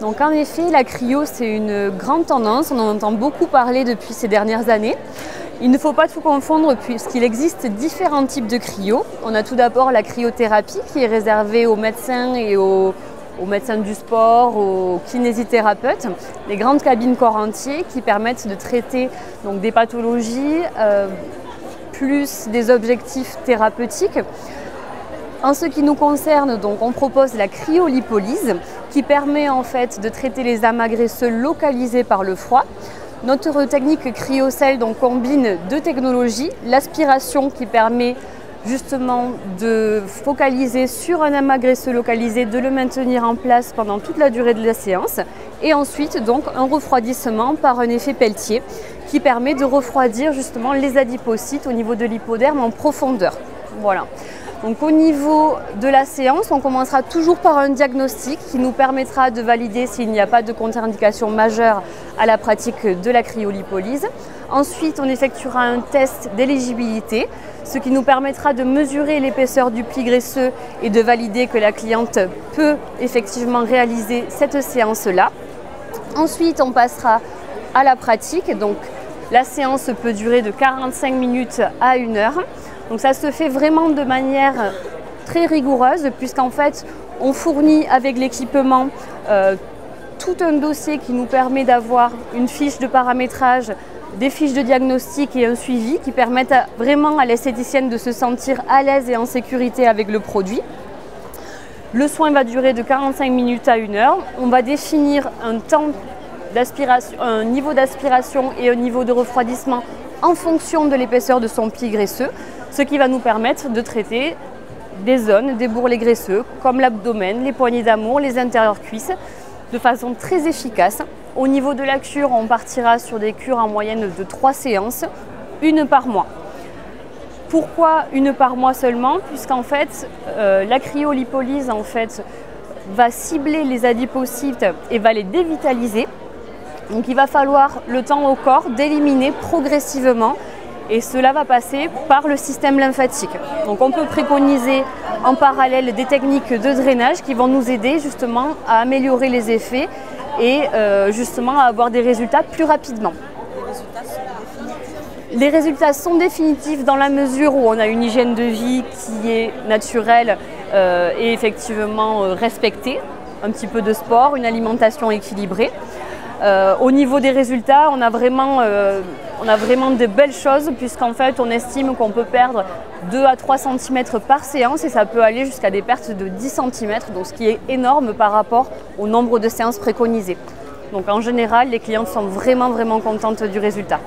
Donc en effet, la cryo, c'est une grande tendance, on en entend beaucoup parler depuis ces dernières années. Il ne faut pas tout confondre puisqu'il existe différents types de cryo. On a tout d'abord la cryothérapie qui est réservée aux médecins et aux médecins du sport, aux kinésithérapeutes, les grandes cabines corps entier qui permettent de traiter donc, des pathologies plus des objectifs thérapeutiques. En ce qui nous concerne, donc, on propose la cryolipolyse qui permet en fait de traiter les amas graisseux localisés par le froid. Notre technique CryoCell donc, combine deux technologies, l'aspiration qui permet justement de focaliser sur un amas graisseux localisé, de le maintenir en place pendant toute la durée de la séance, et ensuite donc un refroidissement par un effet Peltier qui permet de refroidir justement les adipocytes au niveau de l'hypoderme en profondeur. Voilà. Donc au niveau de la séance, on commencera toujours par un diagnostic qui nous permettra de valider s'il n'y a pas de contre-indication majeure à la pratique de la cryolipolyse. Ensuite, on effectuera un test d'éligibilité, ce qui nous permettra de mesurer l'épaisseur du pli graisseux et de valider que la cliente peut effectivement réaliser cette séance-là. Ensuite, on passera à la pratique. Donc, la séance peut durer de 45 minutes à 1 heure. Donc ça se fait vraiment de manière très rigoureuse puisqu'en fait on fournit avec l'équipement tout un dossier qui nous permet d'avoir une fiche de paramétrage, des fiches de diagnostic et un suivi qui permettent vraiment à l'esthéticienne de se sentir à l'aise et en sécurité avec le produit. Le soin va durer de 45 minutes à 1 heure. On va définir un temps d'aspiration, un niveau d'aspiration et un niveau de refroidissement en fonction de l'épaisseur de son pli graisseux, ce qui va nous permettre de traiter des zones, des bourrelets graisseux, comme l'abdomen, les poignées d'amour, les intérieurs cuisses, de façon très efficace. Au niveau de la cure, on partira sur des cures en moyenne de 3 séances, 1 par mois. Pourquoi 1 par mois seulement? Puisqu'en fait, la cryolipolyse en fait, va cibler les adipocytes et va les dévitaliser. Donc il va falloir le temps au corps d'éliminer progressivement et cela va passer par le système lymphatique. Donc on peut préconiser en parallèle des techniques de drainage qui vont nous aider justement à améliorer les effets et justement à avoir des résultats plus rapidement. Les résultats sont définitifs dans la mesure où on a une hygiène de vie qui est naturelle et effectivement respectée, un petit peu de sport, une alimentation équilibrée. Au niveau des résultats, on a vraiment de belles choses puisqu'en fait on estime qu'on peut perdre 2 à 3 cm par séance et ça peut aller jusqu'à des pertes de 10 cm, donc ce qui est énorme par rapport au nombre de séances préconisées. Donc en général, les clientes sont vraiment contentes du résultat.